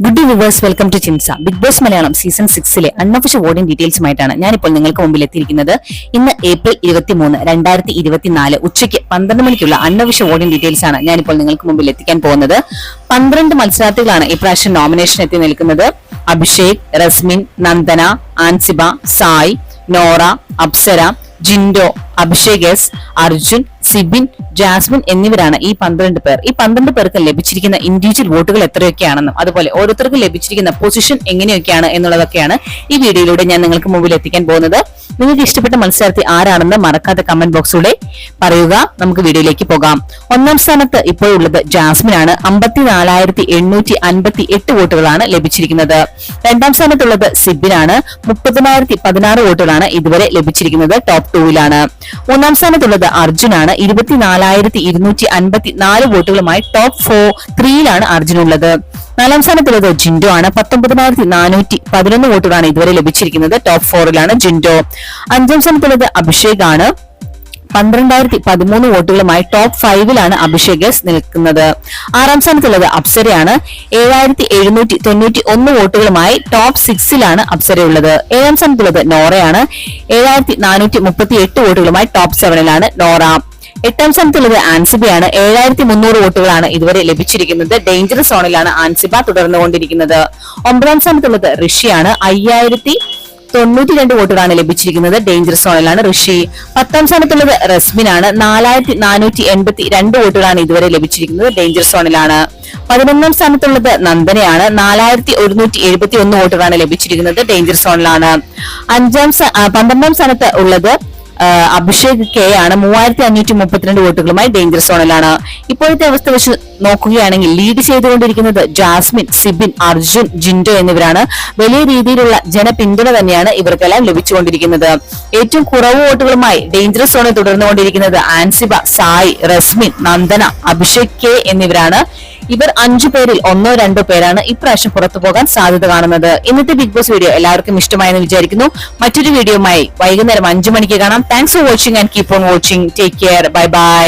Good viewers, welcome to ചിൻസ. Bigg Boss Malayalam season 6 unofficial voting ഡീറ്റെയിൽസുമായിട്ടാണ് ഞാനിപ്പോൾ നിങ്ങൾക്ക് മുമ്പിൽ എത്തിയിരിക്കുന്നത്. ഇന്ന് ഏപ്രിൽ 23, 2024 ഉച്ചയ്ക്ക് 12 മണിക്കുള്ള അൺഒഫീഷ്യൽ വോട്ടിംഗ് ഡീറ്റെയിൽസ് ആണ് ഞാനിപ്പോൾ നിങ്ങൾക്ക് മുമ്പിൽ എത്തിക്കാൻ പോകുന്നത്. 12 മത്സരാർത്ഥികളാണ് ഇപ്രാവശ്യം നോമിനേഷൻ എത്തി നിൽക്കുന്നത്. അഭിഷേക്, റസ്മിൻ, നന്ദന, ആൻസിബ, സായ്, നോറ, അപ്സര, ജിൻഡോ, അഭിഷേക് എസ്, അർജുൻ, സിബിൻ, ജാസ്മിൻ എന്നിവരാണ് ഈ 12 പേർ. ഈ 12 പേർക്ക് ലഭിച്ചിരിക്കുന്ന ഇൻഡിവിജ്വൽ വോട്ടുകൾ എത്രയൊക്കെയാണെന്നും അതുപോലെ ഓരോരുത്തർക്കും ലഭിച്ചിരിക്കുന്ന പൊസിഷൻ എങ്ങനെയൊക്കെയാണ് എന്നുള്ളതൊക്കെയാണ് ഈ വീഡിയോയിലൂടെ ഞാൻ നിങ്ങൾക്ക് മുമ്പിൽ എത്തിക്കാൻ പോകുന്നത്. നിങ്ങൾക്ക് ഇഷ്ടപ്പെട്ട മത്സരാർത്ഥി ആരാണെന്ന് മറക്കാതെ കമന്റ് ബോക്സിലൂടെ പറയുക. നമുക്ക് വീഡിയോയിലേക്ക് പോകാം. ഒന്നാം സ്ഥാനത്ത് ഇപ്പോൾ ഉള്ളത് ജാസ്മിൻ ആണ്. 54,858 വോട്ടുകളാണ് ലഭിച്ചിരിക്കുന്നത്. രണ്ടാം സ്ഥാനത്തുള്ളത് സിബിനാണ്. 30,016 വോട്ടുകളാണ് ഇതുവരെ ലഭിച്ചിരിക്കുന്നത്. ടോപ്പ് 2-ലാണ്. മൂന്നാം സ്ഥാനത്തുള്ളത് അർജുനാണ്. 24,254 വോട്ടുകളുമായി ടോപ്പ് 3-ലാണ് അർജുൻ ഉള്ളത്. നാലാം സ്ഥാനത്തുള്ളത് ജിൻഡോ ആണ്. 19,411 വോട്ടുകളാണ് ഇതുവരെ ലഭിച്ചിരിക്കുന്നത്. ടോപ്പ് 4-ലാണ് ജിൻഡോ. അഞ്ചാം സ്ഥാനത്തുള്ളത് അഭിഷേക് ആണ്. 12,013 വോട്ടുകളുമായി ടോപ്പ് 5-ലാണ് അഭിഷേക് നിൽക്കുന്നത്. ആറാം സ്ഥാനത്തുള്ളത് അപ്സരയാണ്. 7,791 വോട്ടുകളുമായി ടോപ്പ് 6-ലാണ് അപ്സരയുള്ളത്. ഏഴാം സ്ഥാനത്തുള്ളത് നോറയാണ്. 7,438 വോട്ടുകളുമായി ടോപ്പ് 7-ലാണ് നോറ. എട്ടാം സ്ഥാനത്തുള്ളത് ആൻസിബയാണ്. 7,300 വോട്ടുകളാണ് ഇതുവരെ ലഭിച്ചിരിക്കുന്നത്. ഡേഞ്ചറസ് സോണിലാണ് ആൻസിബ തുടർന്നുകൊണ്ടിരിക്കുന്നത്. ഒമ്പതാം സ്ഥാനത്തുള്ളത് ഋഷിയാണ്. 5,092 വോട്ടുകളാണ് ലഭിച്ചിരിക്കുന്നത്. ഡേഞ്ചറസ് സോണിലാണ് ഋഷി. പത്താം സ്ഥാനത്തുള്ളത് റസ്മിനാണ്. 4,482 വോട്ടുകളാണ് ഇതുവരെ ലഭിച്ചിരിക്കുന്നത്. ഡേഞ്ചറസ് സോണിലാണ്. 11ാം സ്ഥാനത്തുള്ളത് നന്ദനയാണ്. 4,171 വോട്ടുകളാണ് ലഭിച്ചിരിക്കുന്നത്. ഡേഞ്ചറസ് സോണിലാണ്. 12ാം സ്ഥാനത്ത് ഉള്ളത് അഭിഷേക് കെ ആണ്. 3,532 വോട്ടുകളുമായി ഡേഞ്ചറസ് സോണിലാണ്. ഇപ്പോഴത്തെ അവസ്ഥ വെച്ച് നോക്കുകയാണെങ്കിൽ ലീഡ് ചെയ്തുകൊണ്ടിരിക്കുന്നത് ജാസ്മിൻ, സിബിൻ, അർജുൻ, ജിൻഡോ എന്നിവരാണ്. വലിയ രീതിയിലുള്ള ജനപിന്തുണ തന്നെയാണ് ഇവർക്കെല്ലാം ലഭിച്ചുകൊണ്ടിരിക്കുന്നത്. ഏറ്റവും കുറവ് വോട്ടുകളുമായി ഡേഞ്ചറസ് സോണിൽ തുടർന്നുകൊണ്ടിരിക്കുന്നത് ആൻസിബ, സായ്, റസ്മിൻ, നന്ദന, അഭിഷേക് കെ എന്നിവരാണ്. ഇവർ 5 പേരിൽ 1-2 പേരാണ് ഇപ്രാവശ്യം പുറത്തു പോകാൻ സാധ്യത കാണുന്നത്. ഇന്നത്തെ ബിഗ് ബോസ് വീഡിയോ എല്ലാവർക്കും ഇഷ്ടമായെന്ന് വിചാരിക്കുന്നു. മറ്റൊരു വീഡിയോയുമായി വൈകുന്നേരം 5 മണിക്ക് കാണാം. Thanks for watching and keep on watching. Take care. Bye bye.